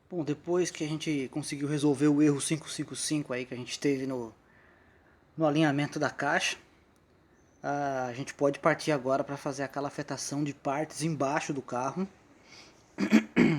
Bom, depois que a gente conseguiu resolver o erro 555 aí que a gente teve no alinhamento da caixa, a gente pode partir agora para fazer aquela afetação de partes embaixo do carro.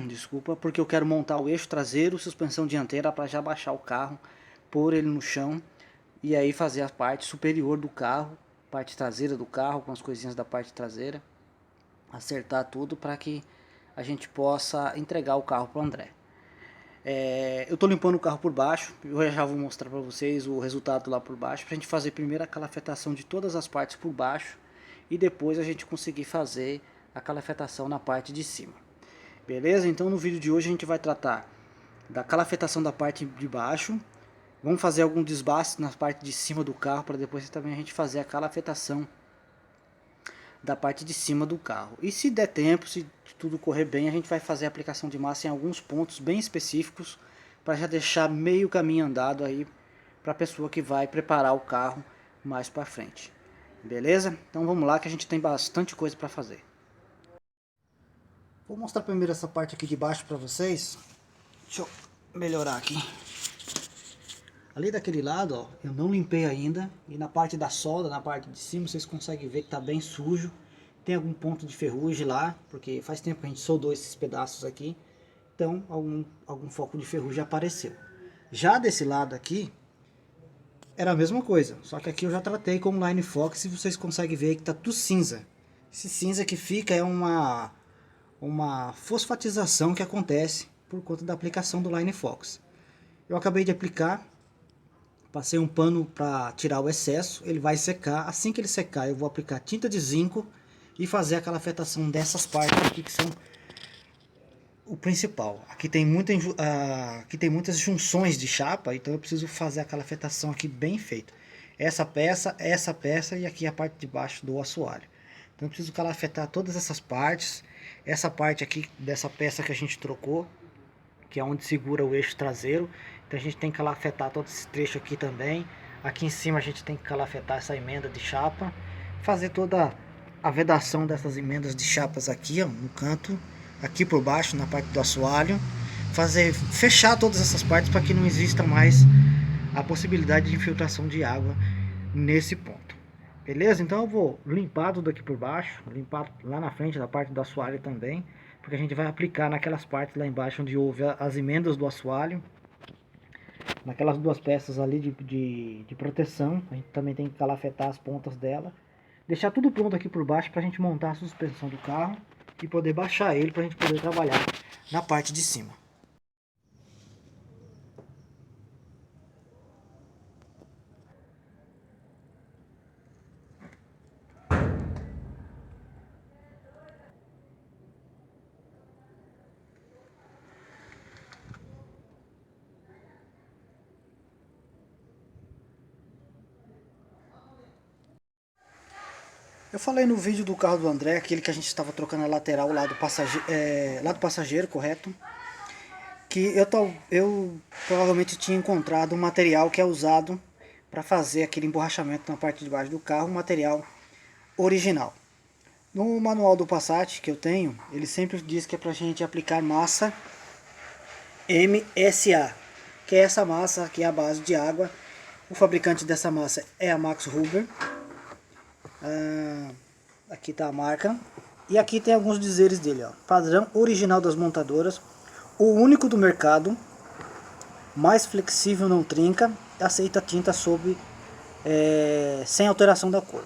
Desculpa, porque eu quero montar o eixo traseiro, suspensão dianteira para já baixar o carro, pôr ele no chão e aí fazer a parte superior do carro, parte traseira do carro com as coisinhas da parte traseira, acertar tudo para que a gente possa entregar o carro para o André. Eu estou limpando o carro por baixo, eu já vou mostrar para vocês o resultado lá por baixo, para a gente fazer primeiro a calafetação de todas as partes por baixo e depois a gente conseguir fazer a calafetação na parte de cima. Beleza? Então no vídeo de hoje a gente vai tratar da calafetação da parte de baixo, vamos fazer algum desbaste na parte de cima do carro para depois também a gente fazer a calafetação da parte de cima do carro. E se der tempo, se tudo correr bem, a gente vai fazer a aplicação de massa em alguns pontos bem específicos para já deixar meio caminho andado aí para a pessoa que vai preparar o carro mais para frente. Beleza? Então vamos lá que a gente tem bastante coisa para fazer. Vou mostrar primeiro essa parte aqui de baixo para vocês. Deixa eu melhorar aqui. Ali daquele lado, ó, eu não limpei ainda. E na parte da solda, na parte de cima, vocês conseguem ver que tá bem sujo. Tem algum ponto de ferrugem lá, porque faz tempo que a gente soldou esses pedaços aqui. Então, algum foco de ferrugem apareceu. Já desse lado aqui, era a mesma coisa. Só que aqui eu já tratei com Line Fox e vocês conseguem ver que tá tudo cinza. Esse cinza que fica é uma fosfatização que acontece por conta da aplicação do Line Fox. Eu acabei de aplicar. Passei um pano para tirar o excesso, ele vai secar. Assim que ele secar, eu vou aplicar tinta de zinco e fazer aquela afetação dessas partes aqui que são o principal. Aqui tem muitas junções de chapa, então eu preciso fazer aquela afetação aqui bem feita. Essa peça e aqui a parte de baixo do assoalho. Então eu preciso calafetar todas essas partes. Essa parte aqui dessa peça que a gente trocou, que é onde segura o eixo traseiro. Então a gente tem que calafetar todo esse trecho aqui também. Aqui em cima a gente tem que calafetar essa emenda de chapa. Fazer toda a vedação dessas emendas de chapas aqui, ó, no canto. Aqui por baixo, na parte do assoalho. Fechar todas essas partes para que não exista mais a possibilidade de infiltração de água nesse ponto. Beleza? Então eu vou limpar tudo aqui por baixo. Limpar lá na frente da parte do assoalho também. Porque a gente vai aplicar naquelas partes lá embaixo onde houve as emendas do assoalho. Naquelas duas peças ali de proteção. A gente também tem que calafetar as pontas dela. Deixar tudo pronto aqui por baixo para a gente montar a suspensão do carro. E poder baixar ele para a gente poder trabalhar na parte de cima. Eu falei no vídeo do carro do André, aquele que a gente estava trocando a lateral lá do passageiro, correto? Que eu provavelmente tinha encontrado um material que é usado para fazer aquele emborrachamento na parte de baixo do carro, um material original. No manual do Passat que eu tenho, ele sempre diz que é para a gente aplicar massa MSA, que é essa massa que é a base de água. O fabricante dessa massa é a Max Huber. Aqui está a marca. E aqui tem alguns dizeres dele, ó. Padrão original das montadoras, o único do mercado, mais flexível, não trinca, aceita tinta sem alteração da cor.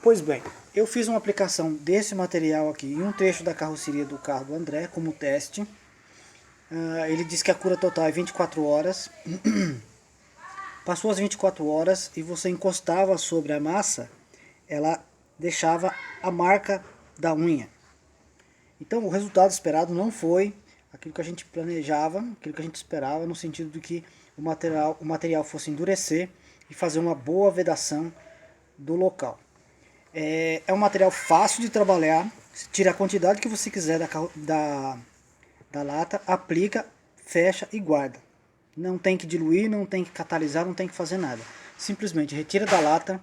Pois bem, eu fiz uma aplicação desse material aqui em um trecho da carroceria do carro do André como teste. Ele diz que a cura total é 24 horas. Passou as 24 horas e você encostava sobre a massa, ela deixava a marca da unha. Então o resultado esperado não foi aquilo que a gente planejava, aquilo que a gente esperava, no sentido de que o material fosse endurecer e fazer uma boa vedação do local. É um material fácil de trabalhar, tira a quantidade que você quiser da lata, aplica, fecha e guarda. Não tem que diluir, não tem que catalisar, não tem que fazer nada. Simplesmente retira da lata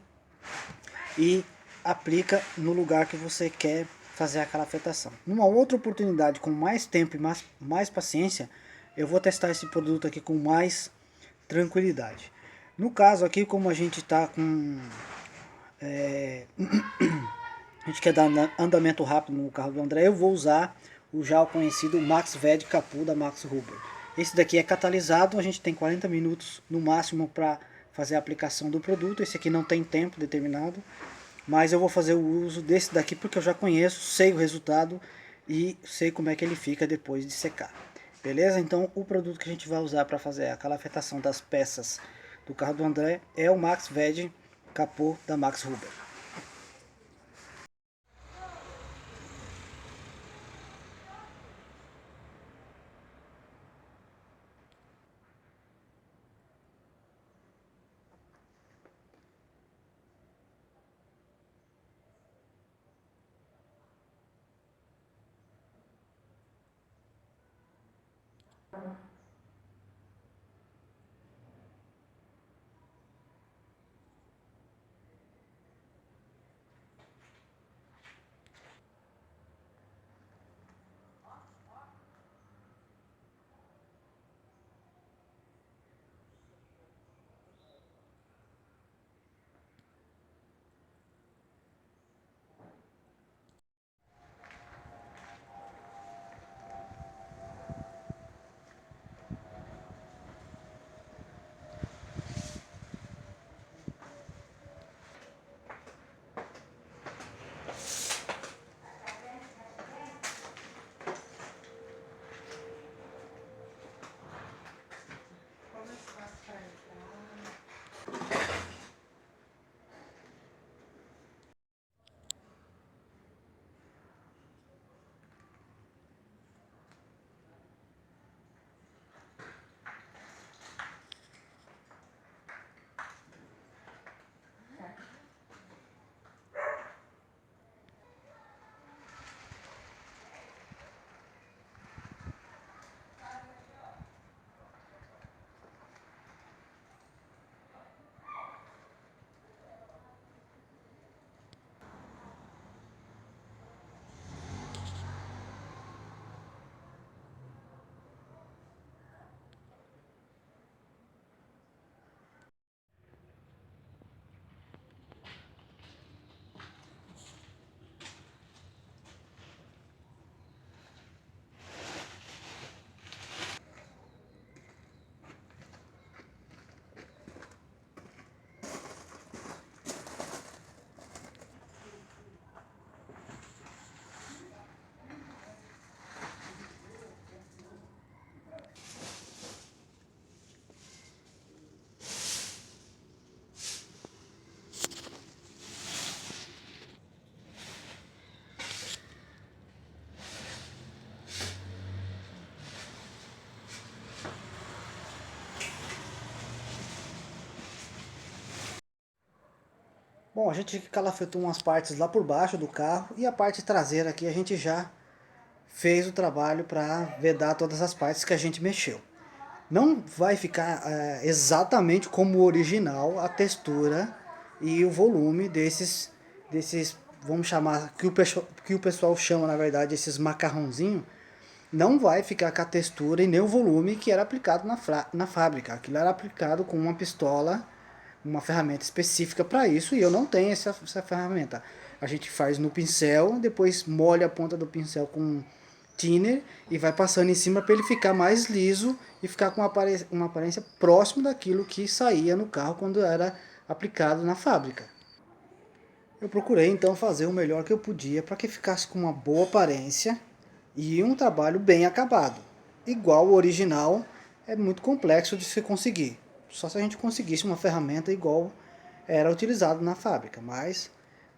e aplica no lugar que você quer fazer a calafetação. Numa outra oportunidade, com mais tempo e mais paciência, eu vou testar esse produto aqui com mais tranquilidade. No caso aqui, como a gente está com... a gente quer dar andamento rápido no carro do André, eu vou usar o já conhecido MaxVed Capô da Max Ruber. Esse daqui é catalisado, a gente tem 40 minutos no máximo para fazer a aplicação do produto. Esse aqui não tem tempo determinado, mas eu vou fazer o uso desse daqui porque eu já conheço, sei o resultado e sei como é que ele fica depois de secar. Beleza? Então o produto que a gente vai usar para fazer a calafetação das peças do carro do André é o MaxVed Capô da Max Ruber. Bom, a gente calafetou umas partes lá por baixo do carro e a parte traseira aqui a gente já fez o trabalho para vedar todas as partes que a gente mexeu. Não vai ficar exatamente como o original a textura e o volume desses vamos chamar, que o pessoal chama na verdade esses macarrãozinhos. Não vai ficar com a textura e nem o volume que era aplicado na fábrica. Aquilo era aplicado com uma pistola, uma ferramenta específica para isso, e eu não tenho essa ferramenta. A gente faz no pincel, depois molha a ponta do pincel com thinner e vai passando em cima para ele ficar mais liso e ficar com uma aparência próxima daquilo que saía no carro quando era aplicado na fábrica. Eu procurei então fazer o melhor que eu podia para que ficasse com uma boa aparência e um trabalho bem acabado. Igual o original, é muito complexo de se conseguir. Só se a gente conseguisse uma ferramenta igual era utilizado na fábrica, mas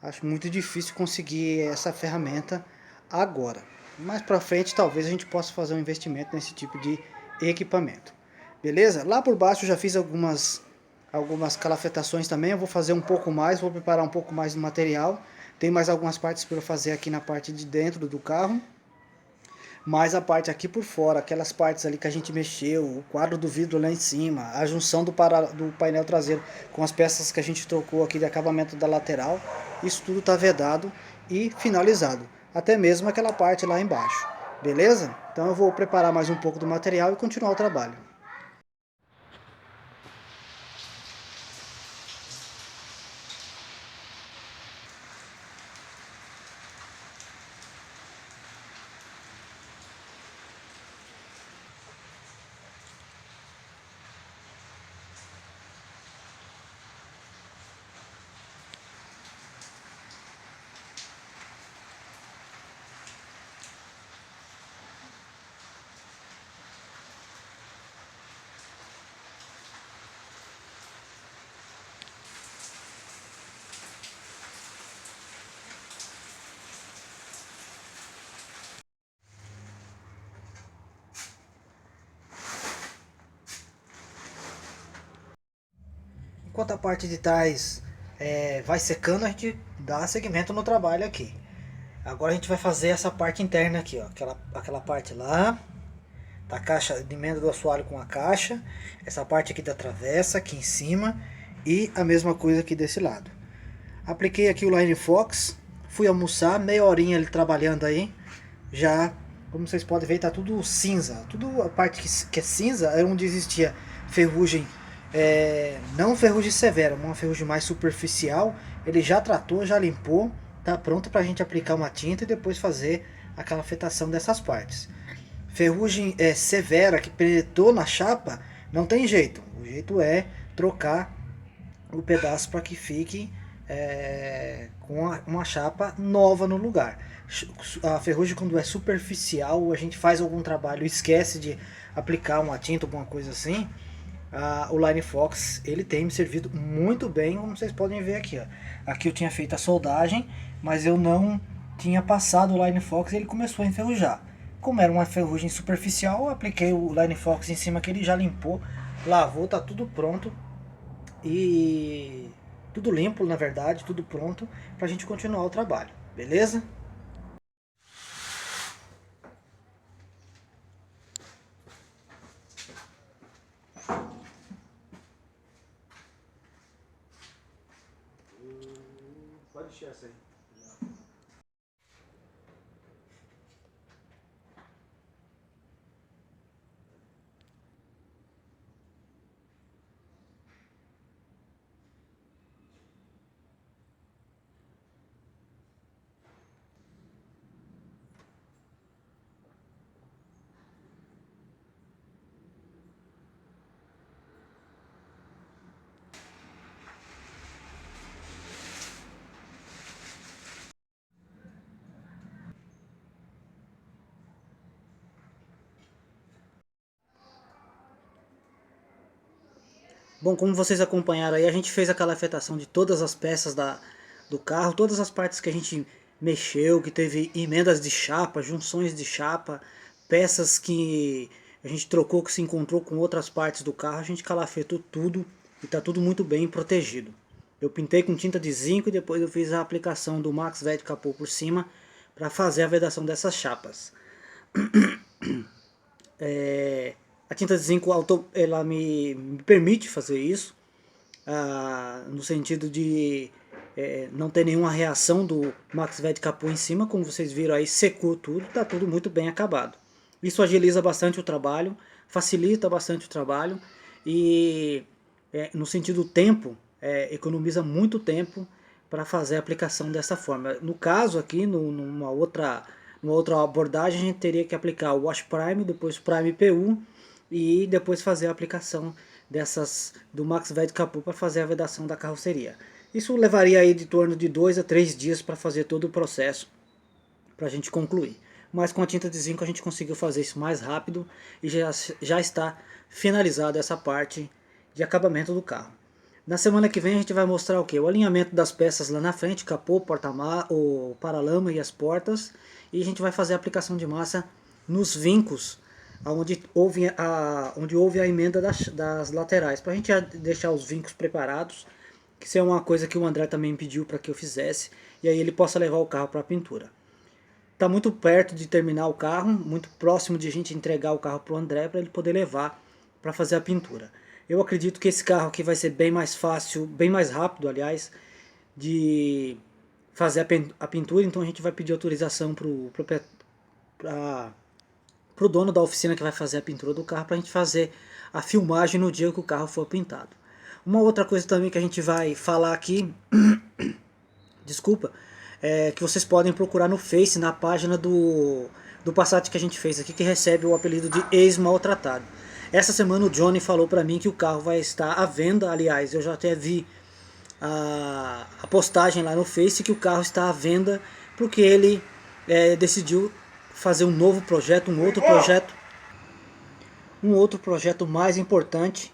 acho muito difícil conseguir essa ferramenta agora. Mais para frente talvez a gente possa fazer um investimento nesse tipo de equipamento. Beleza? Lá por baixo eu já fiz algumas calafetações também, eu vou fazer um pouco mais, vou preparar um pouco mais do material. Tem mais algumas partes para eu fazer aqui na parte de dentro do carro. Mas a parte aqui por fora, aquelas partes ali que a gente mexeu, o quadro do vidro lá em cima, a junção do painel traseiro com as peças que a gente trocou aqui de acabamento da lateral, isso tudo está vedado e finalizado. até mesmo aquela parte lá embaixo. Beleza? Então eu vou preparar mais um pouco do material e continuar o trabalho. Enquanto a parte de trás vai secando, a gente dá seguimento no trabalho aqui. Agora a gente vai fazer essa parte interna aqui, ó, aquela parte lá, da caixa de emenda do assoalho com a caixa, essa parte aqui da travessa aqui em cima e a mesma coisa aqui desse lado. Apliquei aqui o Line Fox, fui almoçar, meia horinha ele trabalhando aí, já, como vocês podem ver, tá tudo cinza, tudo a parte que é cinza é onde existia ferrugem, não ferrugem severa, uma ferrugem mais superficial, ele já tratou, já limpou, tá pronto pra gente aplicar uma tinta e depois fazer aquela afetação dessas partes. Ferrugem severa que penetrou na chapa, não tem jeito. O jeito é trocar o pedaço para que fique com uma chapa nova no lugar. A ferrugem, quando é superficial, a gente faz algum trabalho, esquece de aplicar uma tinta, alguma coisa assim. O Line Fox ele tem me servido muito bem, como vocês podem ver aqui. Ó. Aqui eu tinha feito a soldagem, mas eu não tinha passado o Line Fox e ele começou a enferrujar. Como era uma ferrugem superficial, eu apliquei o Line Fox em cima que ele já limpou, lavou, tá tudo pronto e tudo limpo, na verdade, tudo pronto pra gente continuar o trabalho, beleza? Pode deixar essa aí. Bom, como vocês acompanharam aí, a gente fez aquela afetação de todas as peças do carro, todas as partes que a gente mexeu, que teve emendas de chapa, junções de chapa, peças que a gente trocou, que se encontrou com outras partes do carro, a gente calafetou tudo e está tudo muito bem protegido. Eu pintei com tinta de zinco e depois eu fiz a aplicação do Max Ved Capô por cima para fazer a vedação dessas chapas. A tinta de zinco ela me permite fazer isso, no sentido de não ter nenhuma reação do Max Ved Capô em cima, como vocês viram aí, secou tudo, está tudo muito bem acabado. Isso agiliza bastante o trabalho, facilita bastante o trabalho e no sentido tempo, economiza muito tempo para fazer a aplicação dessa forma. No caso aqui, numa outra abordagem, a gente teria que aplicar o Wash Prime, depois o Prime PU e depois fazer a aplicação do Max Ved Capô para fazer a vedação da carroceria. Isso levaria aí de torno de 2 a 3 dias para fazer todo o processo para a gente concluir. Mas com a tinta de zinco a gente conseguiu fazer isso mais rápido e já está finalizada essa parte de acabamento do carro. Na semana que vem a gente vai mostrar o que? O alinhamento das peças lá na frente, capô, o paralama e as portas. E a gente vai fazer a aplicação de massa nos vincos, onde houve a emenda das laterais, para a gente deixar os vincos preparados, que isso é uma coisa que o André também pediu para que eu fizesse, e aí ele possa levar o carro para a pintura. Está muito perto de terminar o carro, muito próximo de a gente entregar o carro para o André, para ele poder levar para fazer a pintura. Eu acredito que esse carro aqui vai ser bem mais fácil, bem mais rápido, aliás, de fazer a pintura, então a gente vai pedir autorização pro dono da oficina que vai fazer a pintura do carro, para a gente fazer a filmagem no dia que o carro for pintado. Uma outra coisa também que a gente vai falar aqui, desculpa, é que vocês podem procurar no Face, na página do Passat que a gente fez aqui, que recebe o apelido de ex-maltratado. Essa semana o Johnny falou para mim que o carro vai estar à venda, aliás, eu já até vi a postagem lá no Face que o carro está à venda, porque ele decidiu fazer um novo projeto, um outro projeto mais importante,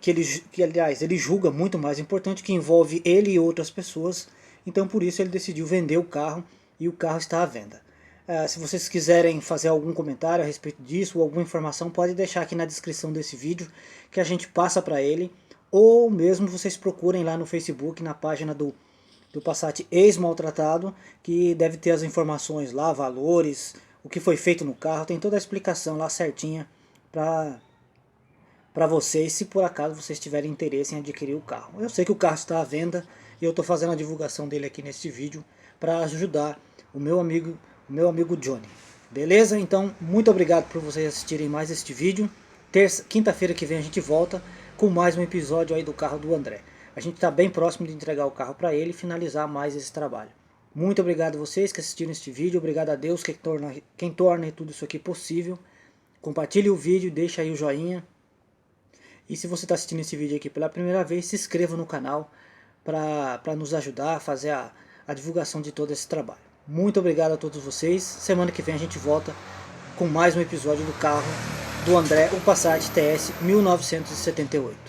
que aliás ele julga muito mais importante, que envolve ele e outras pessoas. Então por isso ele decidiu vender o carro e o carro está à venda. Se vocês quiserem fazer algum comentário a respeito disso ou alguma informação, pode deixar aqui na descrição desse vídeo que a gente passa para ele, ou mesmo vocês procurem lá no Facebook, na página do Passat ex-maltratado, que deve ter as informações lá, valores, o que foi feito no carro, tem toda a explicação lá certinha para vocês, se por acaso vocês tiverem interesse em adquirir o carro. Eu sei que o carro está à venda e eu estou fazendo a divulgação dele aqui nesse vídeo para ajudar o meu amigo Johnny. Beleza? Então, muito obrigado por vocês assistirem mais este vídeo. Quinta-feira que vem a gente volta com mais um episódio aí do carro do André. A gente está bem próximo de entregar o carro para ele e finalizar mais esse trabalho. Muito obrigado a vocês que assistiram este vídeo. Obrigado a Deus quem torna tudo isso aqui possível. Compartilhe o vídeo, deixa aí o joinha. E se você está assistindo esse vídeo aqui pela primeira vez, se inscreva no canal para nos ajudar a fazer a divulgação de todo esse trabalho. Muito obrigado a todos vocês. Semana que vem a gente volta com mais um episódio do carro do André, o Passat TS 1978.